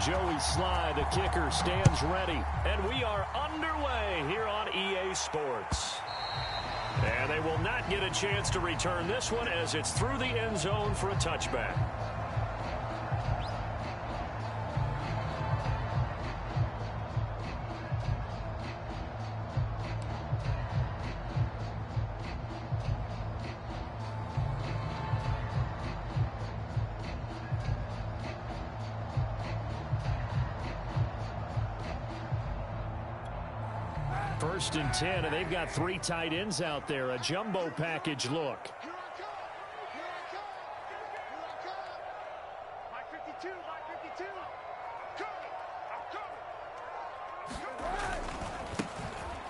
Joey Sly, the kicker, stands ready. And we are underway here on EA Sports. And they will not get a chance to return this one as it's through the end zone for a touchback. First and 10, and they've got 3 tight ends out there. A jumbo package look.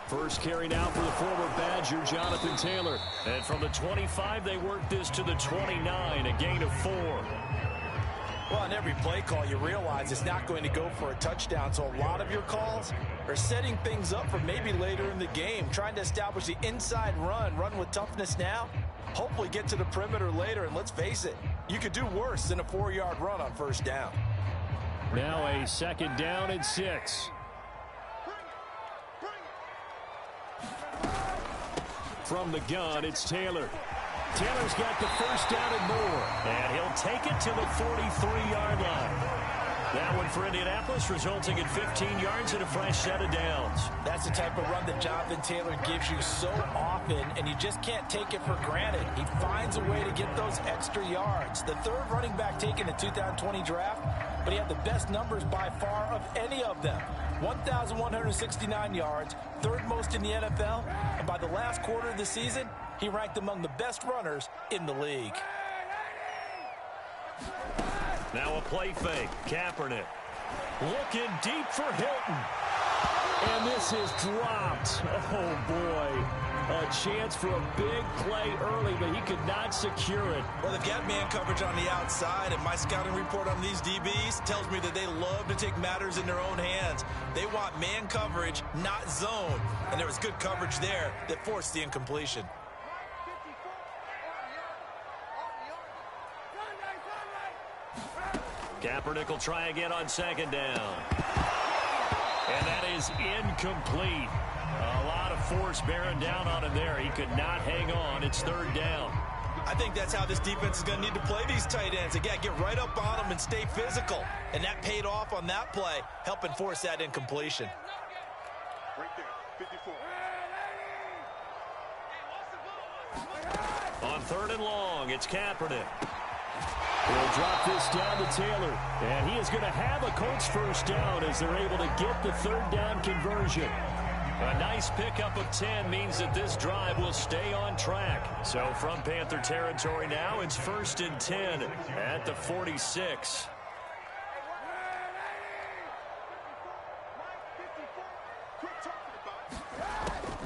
First carry now for the former Badger, Jonathan Taylor. And from the 25, they work this to the 29, a gain of 4. Well, on every play call, you realize it's not going to go for a touchdown. So a lot of your calls are setting things up for maybe later in the game, trying to establish the inside run with toughness now, hopefully get to the perimeter later. And let's face it, you could do worse than a 4-yard run on first down. Now a second down and 6. From the gun, it's Taylor. Taylor's got the first down and more, and he'll take it to the 43-yard line. That one for Indianapolis, resulting in 15 yards and a fresh set of downs. That's the type of run that Jonathan Taylor gives you so often, and you just can't take it for granted. He finds a way to get those extra yards. The third running back taken in the 2020 draft, but he had the best numbers by far of any of them. 1,169 yards, third most in the NFL, and by the last quarter of the season, he ranked among the best runners in the league. Now a play fake. Kaepernick looking deep for Hilton. And this is dropped. Oh, boy. A chance for a big play early, but he could not secure it. Well, they've got man coverage on the outside, and my scouting report on these DBs tells me that they love to take matters in their own hands. They want man coverage, not zone. And there was good coverage there that forced the incompletion. Kaepernick will try again on second down. And that is incomplete. A lot of force bearing down on him there. He could not hang on. It's third down. I think that's how this defense is going to need to play these tight ends. Again, get right up on them and stay physical. And that paid off on that play, helping force that incompletion. Right there, 54. On third and long, it's Kaepernick. He'll drop this down to Taylor. And he is going to have a Colts first down as they're able to get the third down conversion. A nice pickup of 10 means that this drive will stay on track. So from Panther territory now, it's first and 10 at the 46.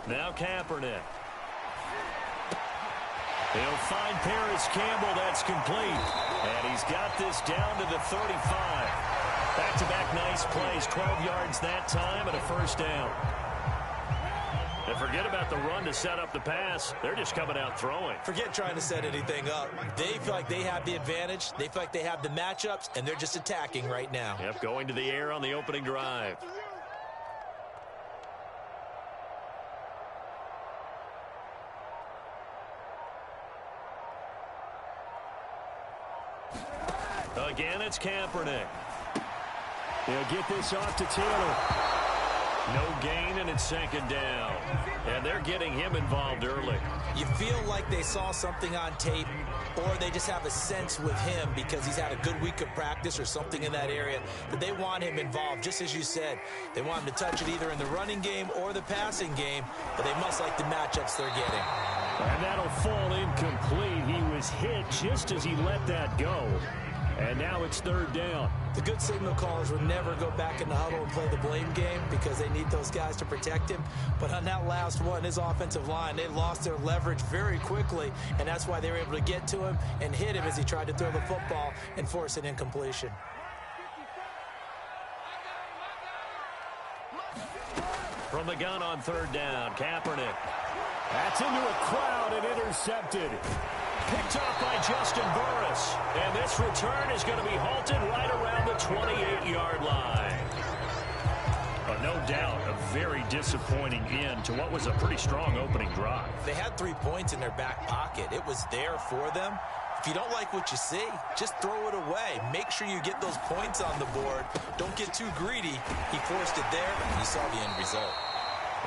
Now Kaepernick. He'll find Paris Campbell. That's complete. And he's got this down to the 35. Back-to-back nice plays. 12 yards that time and a first down. And forget about the run to set up the pass. They're just coming out throwing. Forget trying to set anything up. They feel like they have the advantage. They feel like they have the matchups, and they're just attacking right now. Yep, going to the air on the opening drive. Again, it's Kaepernick. He'll get this off to Taylor. No gain, and it's second down. And they're getting him involved early. You feel like they saw something on tape, or they just have a sense with him because he's had a good week of practice or something in that area that they want him involved. Just as you said, they want him to touch it either in the running game or the passing game, but they must like the matchups they're getting. And that'll fall incomplete. He was hit just as he let that go. And now it's third down. The good signal callers will never go back in the huddle and play the blame game because they need those guys to protect him. But on that last one, his offensive line, they lost their leverage very quickly, and that's why they were able to get to him and hit him as he tried to throw the football and force an incompletion. From the gun on third down, Kaepernick. That's into a crowd and intercepted. Picked off by Justin Burris. And this return is going to be halted right around the 28-yard line. No doubt a very disappointing end to what was a pretty strong opening drive. They had 3 points in their back pocket. It was there for them. If you don't like what you see, just throw it away. Make sure you get those points on the board. Don't get too greedy. He forced it there, and you saw the end result.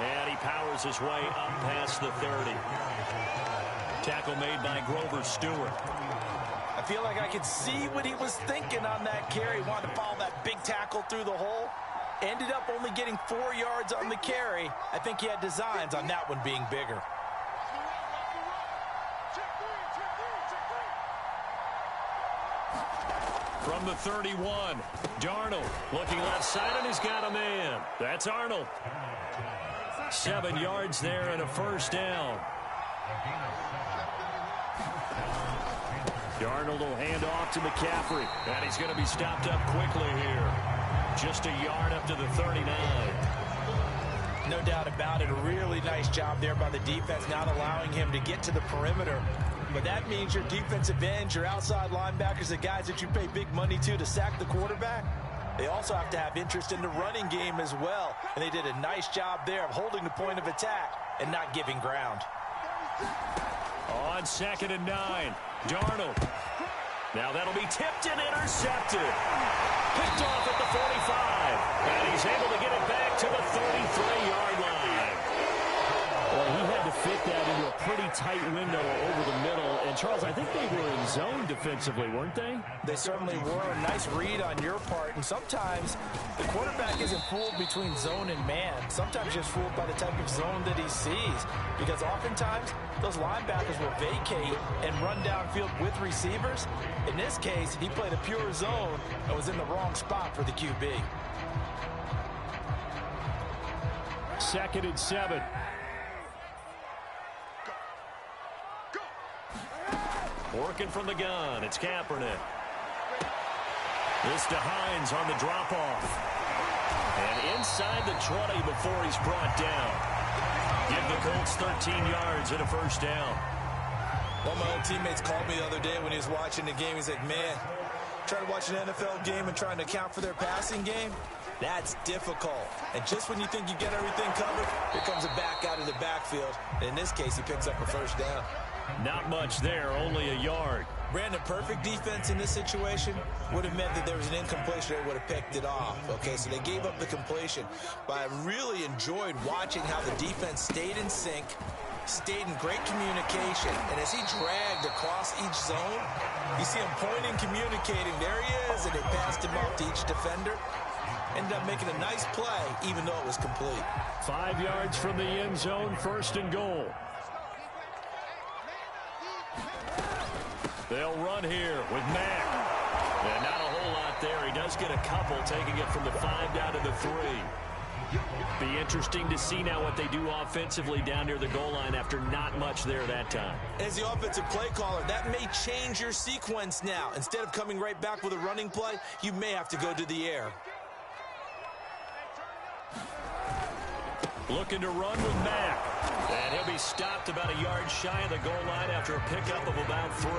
And he powers his way up past the 30. Tackle made by Grover Stewart. I feel like I could see what he was thinking on that carry. Wanted to follow that big tackle through the hole. Ended up only getting 4 yards on the carry. I think he had designs on that one being bigger. From the 31, Darnold looking left side, and he's got a man. That's Arnold. 7 yards there and a first down. Darnold will hand off to McCaffrey, and he's going to be stopped up quickly here. Just a yard up to the 39. No doubt about it. A really nice job there by the defense, not allowing him to get to the perimeter. But that means your defensive ends, your outside linebackers, the guys that you pay big money to sack the quarterback, they also have to have interest in the running game as well. And they did a nice job there of holding the point of attack and not giving ground. On 2nd and 9, Darnold. Now that'll be tipped and intercepted. Picked off at the 45. And he's able to get it back to the 33-yard line. Well, he had to fit that into a pretty tight window over the middle. And, Charles, I think they were in zone defensively, weren't they? They certainly were. A nice read on your part. And sometimes the quarterback isn't fooled between zone and man. Sometimes just fooled by the type of zone that he sees. Because oftentimes those linebackers will vacate and run downfield with receivers. In this case, he played a pure zone and was in the wrong spot for the QB. 2nd and 7. Working from the gun, it's Kaepernick. This to Hines on the drop-off. And inside the 20 before he's brought down. Give the Colts 13 yards and a first down. One of my old teammates called me the other day when he was watching the game. He's like, man, trying to watch an NFL game and trying to account for their passing game, that's difficult. And just when you think you get everything covered, here comes a back out of the backfield. And in this case, he picks up a first down. Not much there, only a yard. Brandon, perfect defense in this situation would have meant that there was an incompletion. They would have picked it off. Okay, so they gave up the completion. But I really enjoyed watching how the defense stayed in sync, stayed in great communication. And as he dragged across each zone, you see him pointing, communicating. There he is, and they passed him off to each defender. Ended up making a nice play, even though it was complete. 5 yards from the end zone, 1st and goal. They'll run here with Mack. And not a whole lot there. He does get a couple, taking it from the 5 down to the 3. Be interesting to see now what they do offensively down near the goal line after not much there that time. As the offensive play caller, that may change your sequence now. Instead of coming right back with a running play, you may have to go to the air. Looking to run with Mack. And he'll be stopped about a yard shy of the goal line after a pickup of about 3.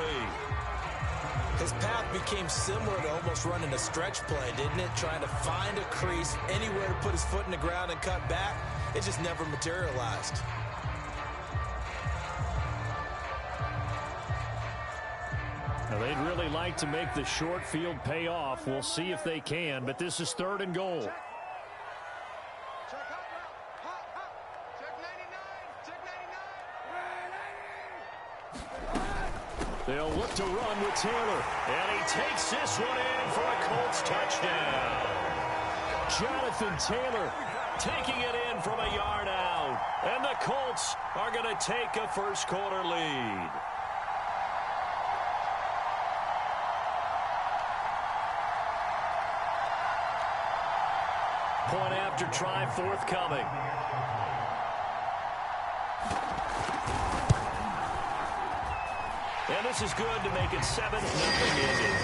His path became similar to almost running a stretch play, didn't it? Trying to find a crease, anywhere to put his foot in the ground and cut back. It just never materialized. Now, they'd really like to make the short field pay off. We'll see if they can, but this is 3rd and goal. They'll look to run with Taylor. And he takes this one in for a Colts touchdown. Jonathan Taylor taking it in from a yard out. And the Colts are going to take a first-quarter lead. Point after try forthcoming. And this is good to make it 7-0 Indy.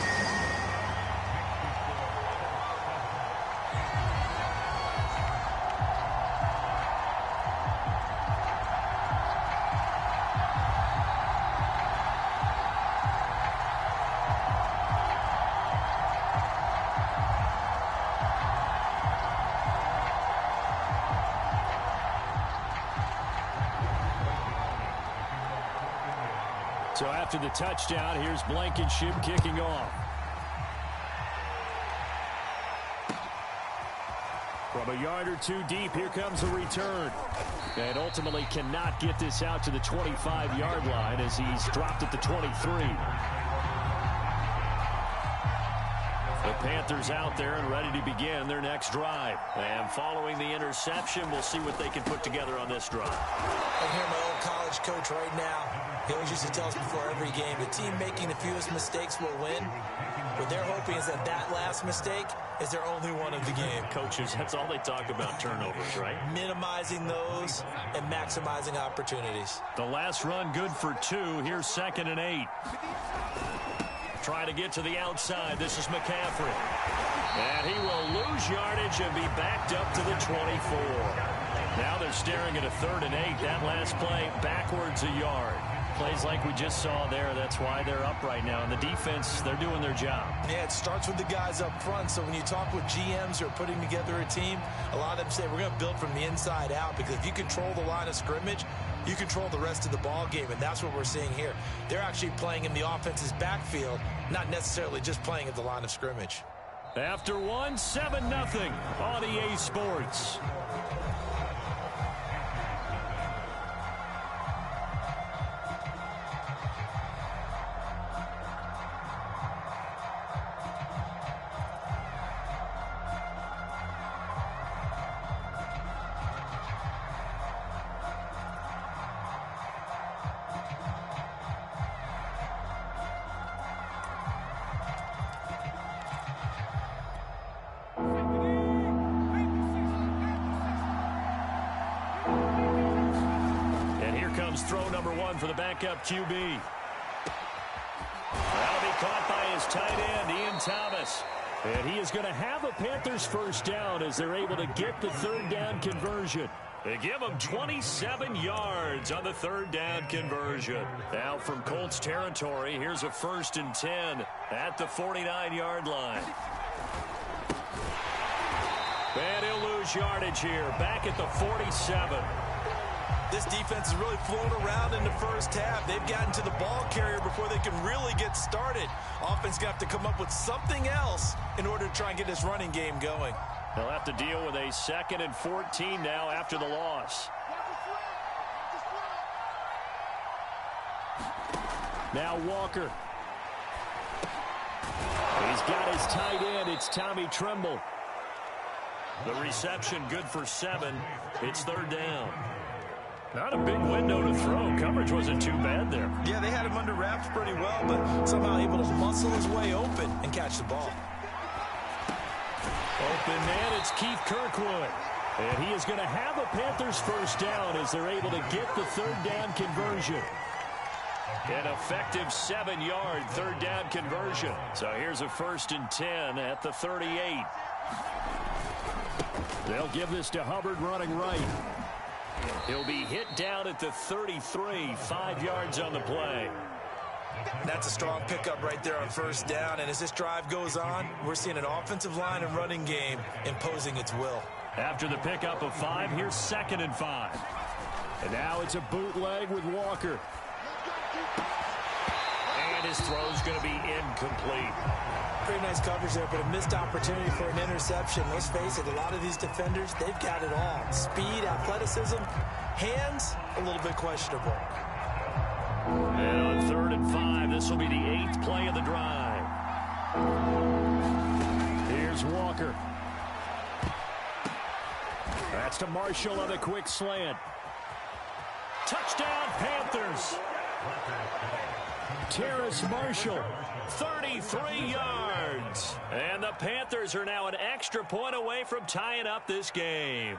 So after the touchdown, here's Blankenship kicking off. From a yard or two deep, here comes a return. And ultimately cannot get this out to the 25-yard line as he's dropped at the 23. The Panthers out there and ready to begin their next drive. And following the interception, we'll see what they can put together on this drive. I hear my old college coach right now. He always used to tell us before every game, the team making the fewest mistakes will win. What they're hoping is that last mistake is their only one of the game. Coaches, that's all they talk about, turnovers, right? Minimizing those and maximizing opportunities. The last run good for 2. Here's 2nd and 8. Trying to get to the outside. This is McCaffrey. And he will lose yardage and be backed up to the 24. Now they're staring at a 3rd and 8. That last play backwards a yard. Plays like we just saw there. That's why they're up right now. And the defense, they're doing their job. Yeah, it starts with the guys up front. So when you talk with GMs who are putting together a team, a lot of them say we're going to build from the inside out, because if you control the line of scrimmage, you control the rest of the ball game, and that's what we're seeing here. They're actually playing in the offense's backfield, not necessarily just playing at the line of scrimmage. After 1, 7-0 on EA Sports. Throw number 1 for the backup QB. That'll be caught by his tight end, Ian Thomas. And he is going to have a Panthers first down as they're able to get the 3rd down conversion. They give him 27 yards on the 3rd down conversion. Now from Colts territory, here's a 1st and 10 at the 49-yard line. And he'll lose yardage here, back at the 47. This defense is really flown around in the first half. They've gotten to the ball carrier before they can really get started. Offense got to come up with something else in order to try and get this running game going. They'll have to deal with a 2nd and 14 now after the loss. Now Walker. He's got his tight end. It's Tommy Tremble. The reception good for 7. It's 3rd down. Not a big window to throw. Coverage wasn't too bad there. Yeah, they had him under wraps pretty well, but somehow able to muscle his way open and catch the ball. Open man, it's Keith Kirkwood. And he is going to have a Panthers first down as they're able to get the 3rd down conversion. An effective 7-yard 3rd down conversion. So here's a 1st and 10 at the 38. They'll give this to Hubbard running right. He'll be hit down at the 33, 5 yards on the play. That's a strong pickup right there on 1st down. And as this drive goes on, we're seeing an offensive line and running game imposing its will. After the pickup of 5, here's 2nd and 5. And now it's a bootleg with Walker. And his throw's going to be incomplete. Pretty nice coverage there, but a missed opportunity for an interception. Let's face it, a lot of these defenders, they've got it all. Speed, athleticism, hands, a little bit questionable. And on 3rd and 5, this will be the 8th play of the drive. Here's Walker. That's to Marshall on a quick slant. Touchdown, Panthers. Terrace Marshall, 33 yards. And the Panthers are now an extra point away from tying up this game.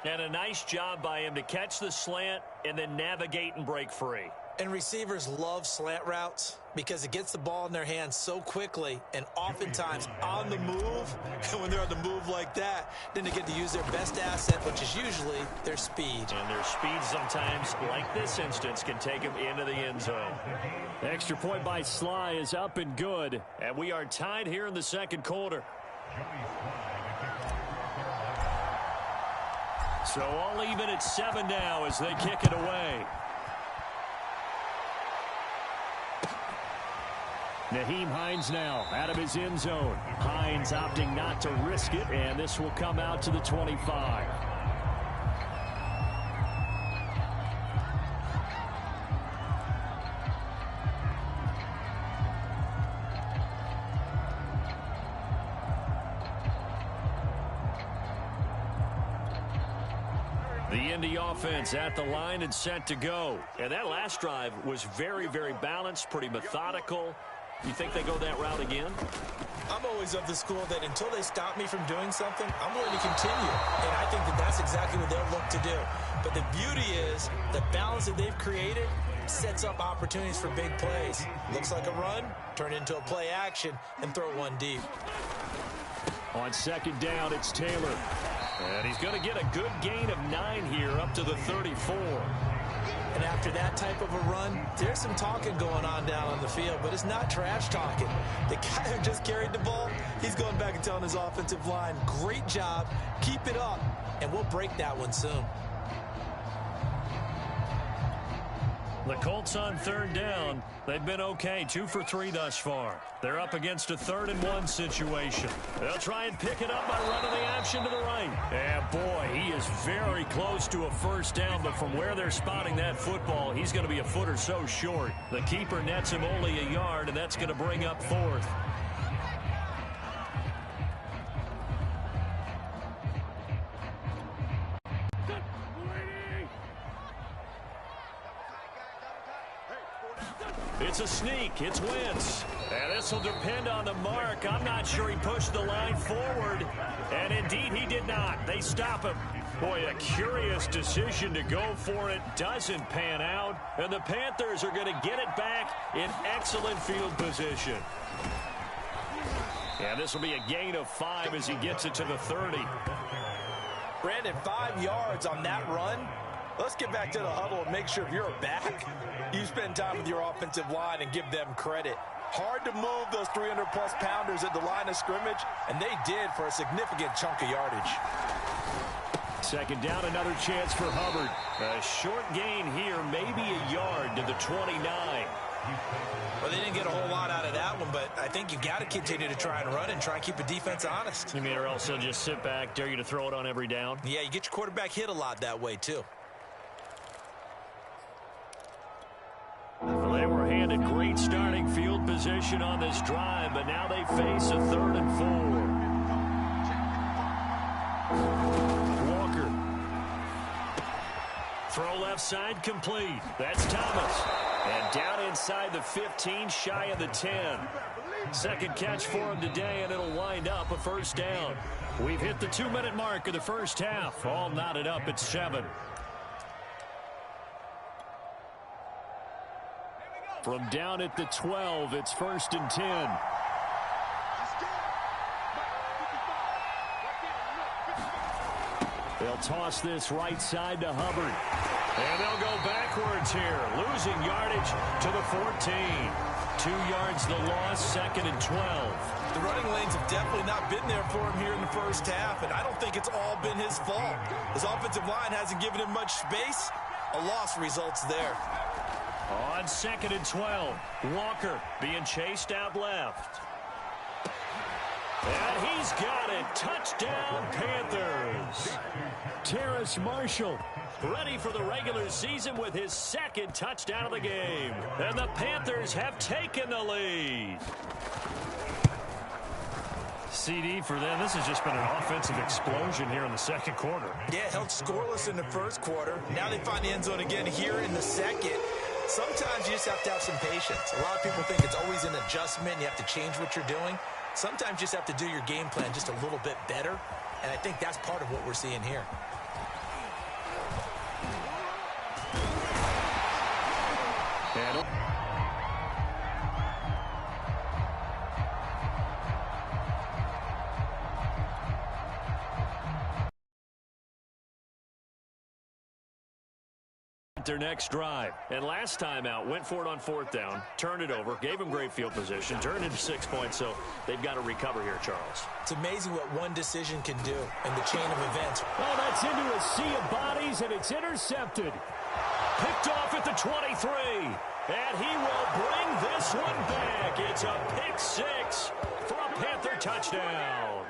And a nice job by him to catch the slant and then navigate and break free. And receivers love slant routes because it gets the ball in their hands so quickly and oftentimes on the move. And when they're on the move like that, then they get to use their best asset, which is usually their speed. And their speed sometimes, like this instance, can take them into the end zone. The extra point by Sly is up and good. And we are tied here in the 2nd quarter. So all even at 7 now as they kick it away. Nyheim Hines now out of his end zone. Hines opting not to risk it, and this will come out to the 25. The Indy offense at the line and set to go. And that last drive was very, very balanced, pretty methodical. You think they go that route again? I'm always of the school that until they stop me from doing something, I'm willing to continue. And I think that that's exactly what they'll look to do. But the beauty is the balance that they've created sets up opportunities for big plays. Looks like a run, turn into a play action, and throw one deep. On second down, it's Taylor. And he's going to get a good gain of 9 here up to the 34. And after that type of a run, there's some talking going on down on the field, but it's not trash talking. The guy who just carried the ball, he's going back and telling his offensive line, great job, keep it up, and we'll break that one soon. The Colts on third down. They've been okay, 2 for 3 thus far. They're up against a 3rd-and-1 situation. They'll try and pick it up by running the action to the right. And boy, he is very close to a first down, but from where they're spotting that football, he's going to be a foot or so short. The keeper nets him only a yard, and that's going to bring up 4th. It's a sneak. It's Wentz. And this will depend on the mark. I'm not sure he pushed the line forward. And indeed, he did not. They stop him. Boy, a curious decision to go for it. Doesn't pan out. And the Panthers are going to get it back in excellent field position. And this will be a gain of 5 as he gets it to the 30. Brandon, 5 yards on that run. Let's get back to the huddle and make sure if you're back, you spend time with your offensive line and give them credit. Hard to move those 300-plus pounders at the line of scrimmage, and they did for a significant chunk of yardage. Second down, another chance for Hubbard. A short gain here, maybe a yard to the 29. Well, they didn't get a whole lot out of that one, but I think you got to continue to try and run and try and keep the defense honest. You mean, or else they'll just sit back, dare you to throw it on every down? Yeah, you get your quarterback hit a lot that way, too. Well, they were handed great starting field position on this drive, but now they face a 3rd and 4. Walker. Throw left side complete. That's Thomas. And down inside the 15, shy of the 10. Second catch for him today, and it'll wind up a first down. We've hit the 2-minute mark of the first half. All knotted up at 7. From down at the 12, it's 1st and 10. They'll toss this right side to Hubbard. And they'll go backwards here, losing yardage to the 14. 2 yards the loss, 2nd and 12. The running lanes have definitely not been there for him here in the first half, and I don't think it's all been his fault. His offensive line hasn't given him much space. A loss results there. On 2nd and 12, Walker being chased out left. And he's got it. Touchdown, Panthers. Terrace Marshall ready for the regular season with his 2nd touchdown of the game. And the Panthers have taken the lead. CD for them. This has just been an offensive explosion here in the 2nd quarter. Yeah, held scoreless in the 1st quarter. Now they find the end zone again here in the 2nd. Sometimes you just have to have some patience. A lot of people think it's always an adjustment. You have to change what you're doing. Sometimes you just have to do your game plan just a little bit better. And I think that's part of what we're seeing here. And their next drive. And last time out, went for it on 4th down, turned it over, gave them great field position, turned into 6 points, so they've got to recover here, Charles. It's amazing what one decision can do in the chain of events. Oh, that's into a sea of bodies, and it's intercepted. Picked off at the 23. And he will bring this one back. It's a pick six for a Panther touchdown.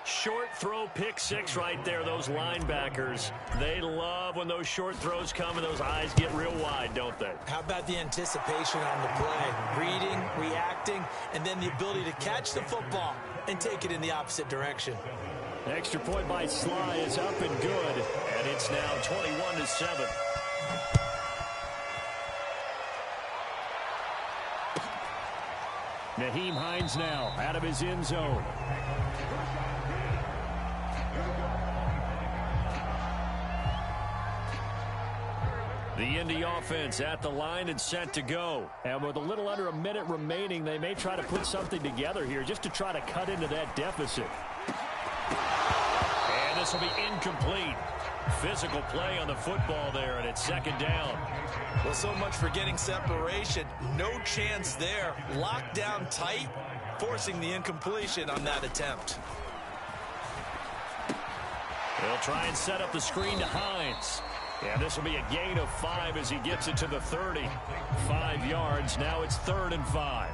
Short throw pick six right there. Those linebackers, they love when those short throws come and those eyes get real wide, don't they? How about the anticipation on the play? Reading, reacting, and then the ability to catch the football and take it in the opposite direction. Extra point by Sly is up and good, and it's now 21-7. Nyheim Hines now out of his end zone. The Indy offense at the line and set to go. And with a little under a minute remaining, they may try to put something together here just to try to cut into that deficit. And this will be incomplete. Physical play on the football there, and it's second down. Well, so much for getting separation. No chance there. Locked down tight, forcing the incompletion on that attempt. They'll try and set up the screen to Hines. And this will be a gain of 5 as he gets it to the 30. 5 yards. Now it's 3rd and 5.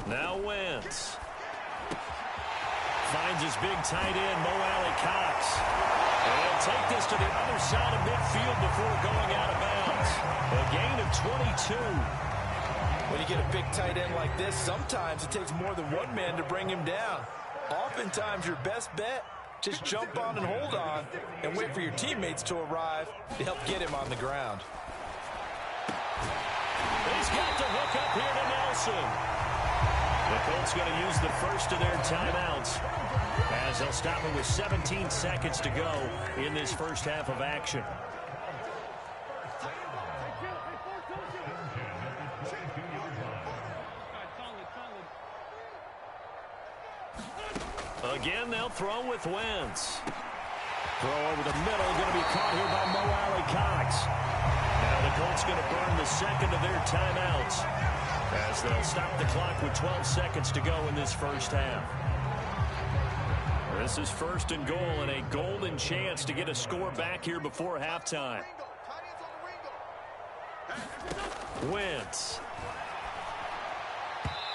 Now Wentz. Finds his big tight end, Mo Alley-Cox. And he'll take this to the other side of midfield before going out of bounds. A gain of 22. When you get a big tight end like this, sometimes it takes more than one man to bring him down. Oftentimes, your best bet, just jump on and hold on and wait for your teammates to arrive to help get him on the ground. He's got the hook up here to Nelson. The Colts going to use the first of their timeouts as they'll stop it with 17 seconds to go in this first half of action. Again, they'll throw with Wentz. Throw over the middle, going to be caught here by Mo Alley-Cox. Now the Colts going to burn the second of their timeouts as they'll stop the clock with 12 seconds to go in this first half. This is 1st and goal and a golden chance to get a score back here before halftime. Wentz.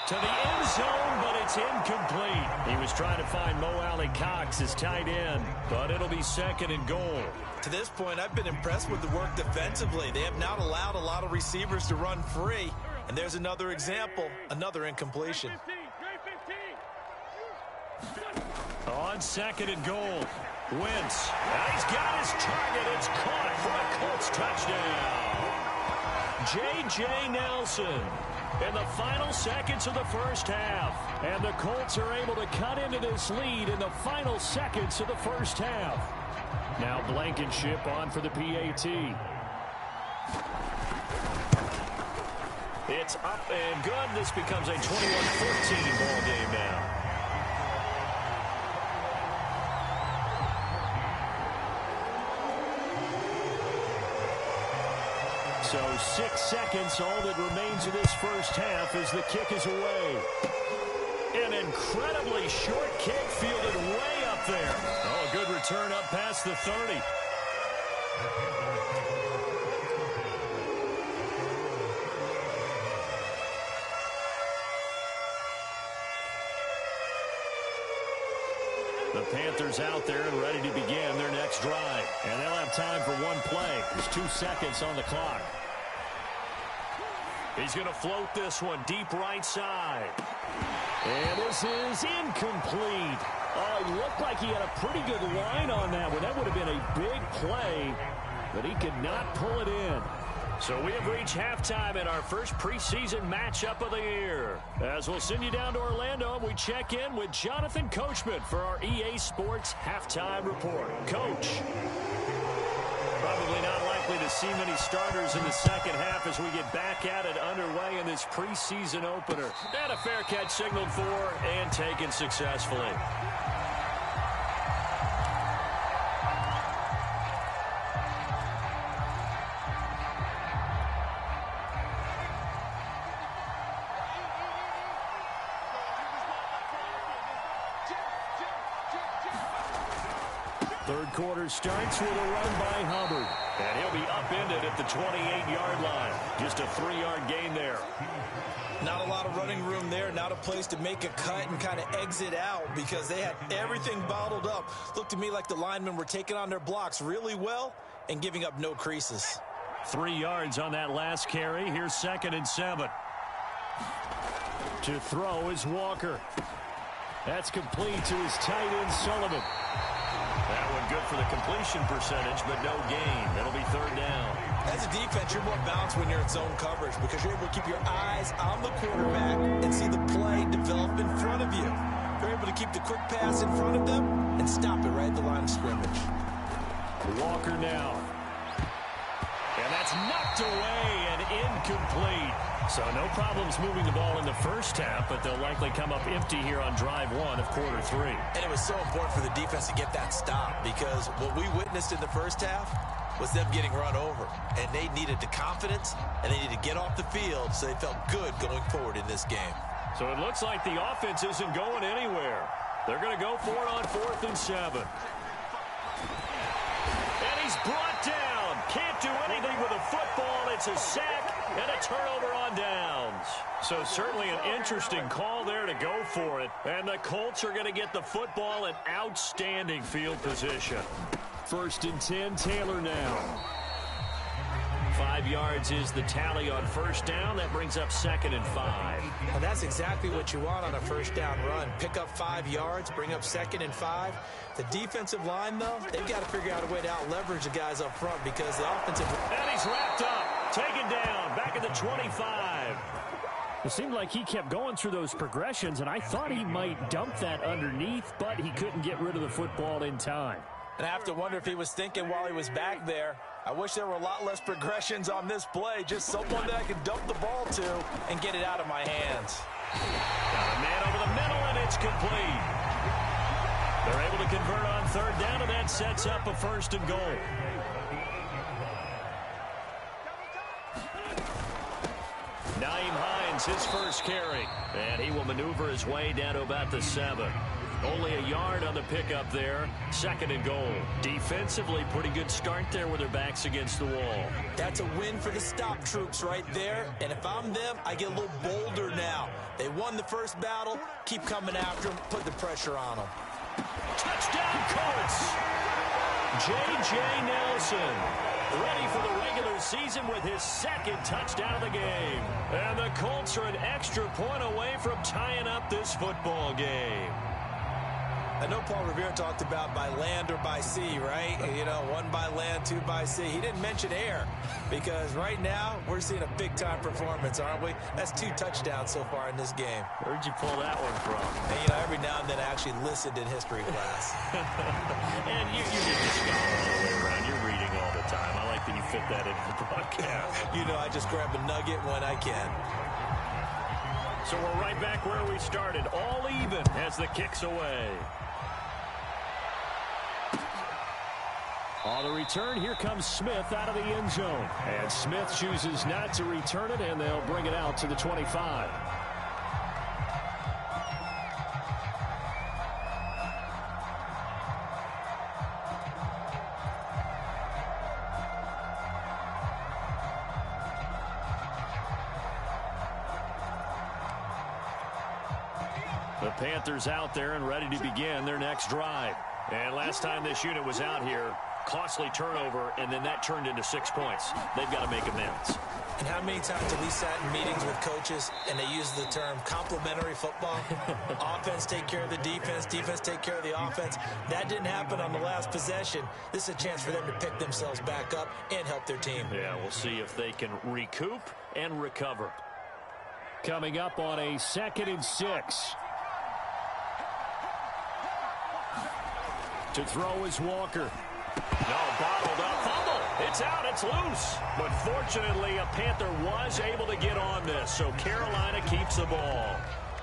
To the end zone, but it's incomplete. He was trying to find Mo Alley-Cox, his tight end, but it'll be 2nd and goal. To this point, I've been impressed with the work defensively. They have not allowed a lot of receivers to run free. And there's another example, another incompletion. On 2nd and goal, Wentz. He's got his target. It's caught for a Colts touchdown. J.J. Nelson in the final seconds of the first half. And the Colts are able to cut into this lead in the final seconds of the first half. Now Blankenship on for the PAT. It's up and good. This becomes a 21-14 ball game now. So 6 seconds, all that remains of this first half as the kick is away. An incredibly short kick fielded way up there. Oh, a good return up past the 30. The Panthers out there and ready to begin their next drive. And they'll have time for one play. There's 2 seconds on the clock. He's going to float this one deep right side. And this is incomplete. Oh, it looked like he had a pretty good line on that one. That would have been a big play, but he could not pull it in. So we have reached halftime in our first preseason matchup of the year. As we'll send you down to Orlando, we check in with Jonathan Coachman for our EA Sports Halftime Report. Coach, probably not likely to see many starters in the second half as we get back at it underway in this preseason opener. And a fair catch signaled for and taken successfully. Third quarter starts with a run by Hubbard. And he'll be upended at the 28-yard line. Just a 3-yard gain there. Not a lot of running room there. Not a place to make a cut and kind of exit out because they had everything bottled up. Looked to me like the linemen were taking on their blocks really well and giving up no creases. 3 yards on that last carry. Here's 2nd and 7. To throw is Walker. That's complete to his tight end, Sullivan. That one good for the completion percentage, but no gain. That'll be 3rd down. As a defense, you're more balanced when you're in zone coverage because you're able to keep your eyes on the quarterback and see the play develop in front of you. You're able to keep the quick pass in front of them and stop it right at the line of scrimmage. Walker now. And that's knocked away and incomplete. So no problems moving the ball in the first half, but they'll likely come up empty here on drive 1 of quarter 3. And it was so important for the defense to get that stop because what we witnessed in the first half was them getting run over. And they needed the confidence, and they needed to get off the field so they felt good going forward in this game. So it looks like the offense isn't going anywhere. They're going to go for it on 4th and 7. And he's brought down. Can't do anything with a football. It's a sack and a turnover on downs. So certainly an interesting call there to go for it. And the Colts are going to get the football in outstanding field position. 1st and 10, Taylor now. 5 yards is the tally on 1st down. That brings up 2nd and 5. Well, that's exactly what you want on a 1st down run. Pick up 5 yards, bring up 2nd and 5. The defensive line, though, they've got to figure out a way to out-leverage the guys up front because the offensive... And he's wrapped up, taken down, back at the 25. It seemed like he kept going through those progressions, and I thought he might dump that underneath, but he couldn't get rid of the football in time. And I have to wonder if he was thinking while he was back there, I wish there were a lot less progressions on this play, just someone that I could dump the ball to and get it out of my hands. Got a man over the middle, and it's complete. They're able to convert on 3rd down, and that sets up a 1st and goal. Naeem Hines, his first carry, and he will maneuver his way down to about the 7. Only a yard on the pickup there. 2nd and goal. Defensively, pretty good start there with their backs against the wall. That's a win for the stop troops right there. And if I'm them, I get a little bolder now. They won the first battle. Keep coming after them. Put the pressure on them. Touchdown, Colts! J.J. Nelson ready for the regular season with his 2nd touchdown of the game. And the Colts are an extra point away from tying up this football game. I know Paul Revere talked about by land or by sea, right? You know, 1 by land, 2 by sea. He didn't mention air because right now we're seeing a big-time performance, aren't we? That's 2 touchdowns so far in this game. Where'd you pull that one from? And, you know, every now and then I actually listened in history class. And you're just a scholar all the way around. You're reading all the time. I like that you fit that into the broadcast. You know, I just grab a nugget when I can. So we're right back where we started. All even as the kick's away. On the return, here comes Smith out of the end zone. And Smith chooses not to return it, and they'll bring it out to the 25. The Panthers out there and ready to begin their next drive. And last time this unit was out here, costly turnover, and then that turned into 6 points. They've got to make amends. And how many times have we sat in meetings with coaches and they use the term complementary football? Offense take care of the defense, defense take care of the offense. That didn't happen on the last possession. This is a chance for them to pick themselves back up and help their team. Yeah, we'll see if they can recoup and recover. Coming up on a 2nd and 6. To throw is Walker. No, bottled up. Fumble. It's out. It's loose. But fortunately, a Panther was able to get on this, so Carolina keeps the ball.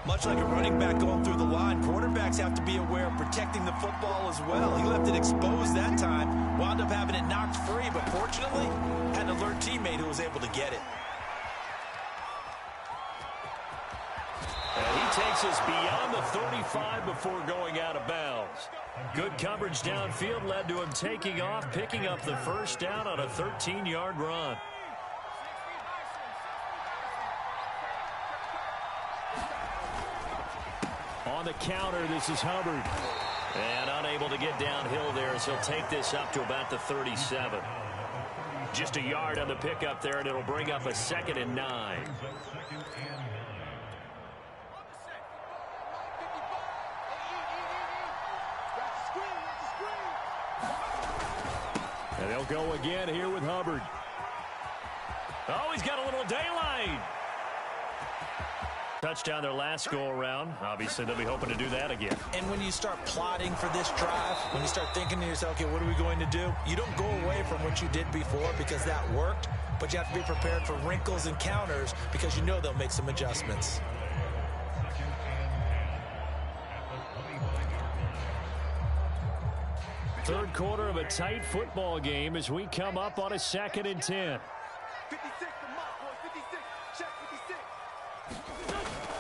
Much like a running back going through the line, quarterbacks have to be aware of protecting the football as well. He left it exposed that time, wound up having it knocked free, but fortunately, had an alert teammate who was able to get it. And he takes us beyond the 35 before going out of bounds. Good coverage downfield led to him taking off, picking up the first down on a 13-yard run. On the counter, this is Hubbard. And unable to get downhill there as he'll take this up to about the 37. Just a yard on the pickup there, and it'll bring up a 2nd and 9. And they'll go again here with Hubbard. Oh, he's got a little daylight. Touchdown their last go-around. Obviously, they'll be hoping to do that again. And when you start plotting for this drive, when you start thinking to yourself, okay, what are we going to do? You don't go away from what you did before because that worked, but you have to be prepared for wrinkles and counters because you know they'll make some adjustments. Third quarter of a tight football game as we come up on a 2nd and 10. 56, the mark, boy, 56. Check 56.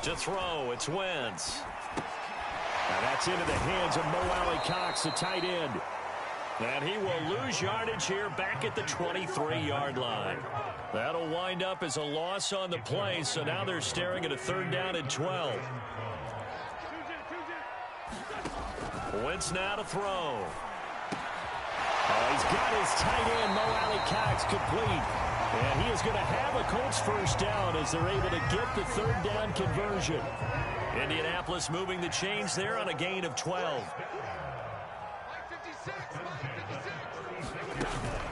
To throw, it's Wentz. Now that's into the hands of Mo Alley-Cox, the tight end. And he will lose yardage here back at the 23-yard line. That'll wind up as a loss on the play, so now they're staring at a 3rd down and 12. Wentz now to throw. Oh, he's got his tight end, Mo Alley-Cox, complete. And he is going to have a Colts first down as they're able to get the 3rd down conversion. Indianapolis moving the chains there on a gain of 12.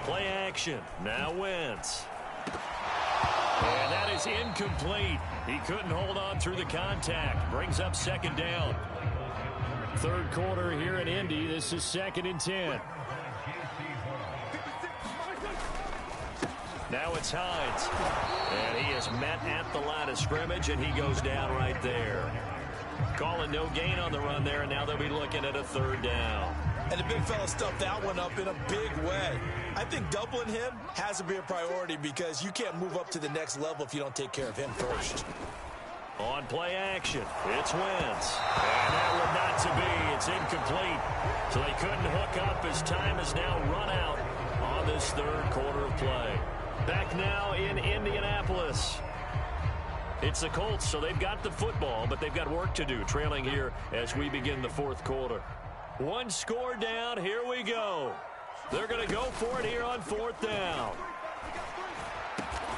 Play action. Now Wentz. And that is incomplete. He couldn't hold on through the contact. Brings up 2nd down. Third quarter here in Indy. This is 2nd and 10. Now it's Hines. And he is met at the line of scrimmage, and he goes down right there. Calling no gain on the run there, and now they'll be looking at a 3rd down. And the big fella stuffed that one up in a big way. I think doubling him has to be a priority because you can't move up to the next level if you don't take care of him first. On play action, it's Wentz. And that one not to be. It's incomplete. So they couldn't hook up as time has now run out on this third quarter of play. Back now in Indianapolis. It's the Colts, so they've got the football, but they've got work to do, trailing here as we begin the fourth quarter. One score down, here we go. They're going to go for it here on 4th down.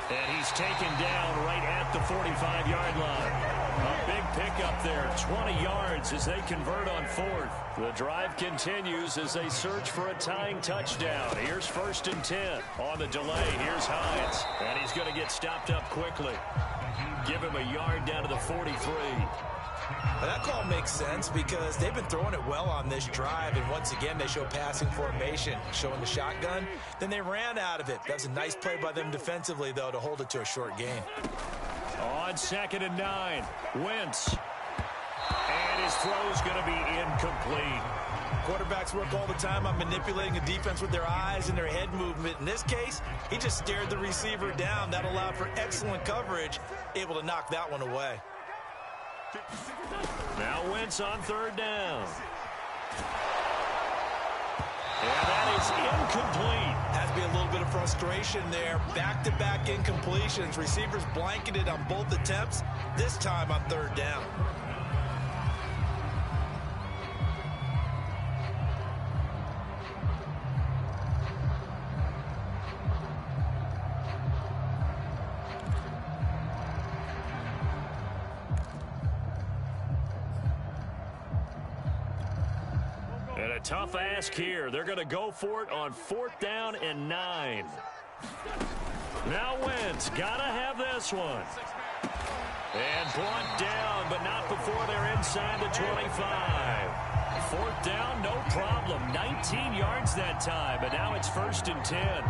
And he's taken down right at the 45-yard line. A big pickup there, 20 yards as they convert on 4th. The drive continues as they search for a tying touchdown. Here's 1st and 10. On the delay, here's Hines. And he's going to get stopped up quickly. Give him a yard down to the 43. Well, that call makes sense because they've been throwing it well on this drive, and once again they show passing formation, showing the shotgun. Then they ran out of it. That was a nice play by them defensively, though, to hold it to a short gain. On 2nd and 9, Wentz. And his throw's going to be incomplete. Quarterbacks work all the time on manipulating a defense with their eyes and their head movement. In this case, he just stared the receiver down. That allowed for excellent coverage, able to knock that one away. Now Wentz on 3rd down. And that is incomplete. Has to be a little bit of frustration there. Back-to-back incompletions. Receivers blanketed on both attempts, this time on 3rd down. And a tough ask here. They're going to go for it on 4th down and 9. Now Wentz, got to have this one. And brought down, but not before they're inside the 25. 4th down, no problem. 19 yards that time, but now it's 1st and 10.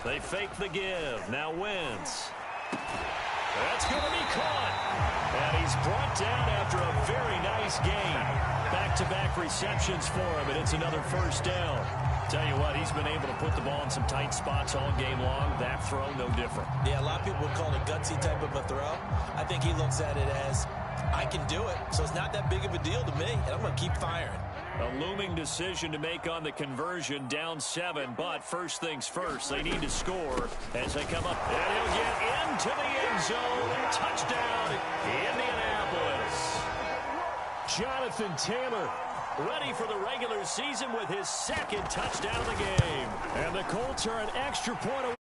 They fake the give. Now Wentz. That's going to be caught. And he's brought down after a very nice game. Back-to-back receptions for him, and it's another 1st down. Tell you what, he's been able to put the ball in some tight spots all game long. That throw, no different. Yeah, a lot of people would call it a gutsy type of a throw. I think he looks at it as, I can do it, so it's not that big of a deal to me, and I'm going to keep firing. A looming decision to make on the conversion, down 7, but first things first, they need to score as they come up. And he'll get into the end zone. Touchdown, Indianapolis. Jonathan Taylor ready for the regular season with his second touchdown of the game. And the Colts are an extra point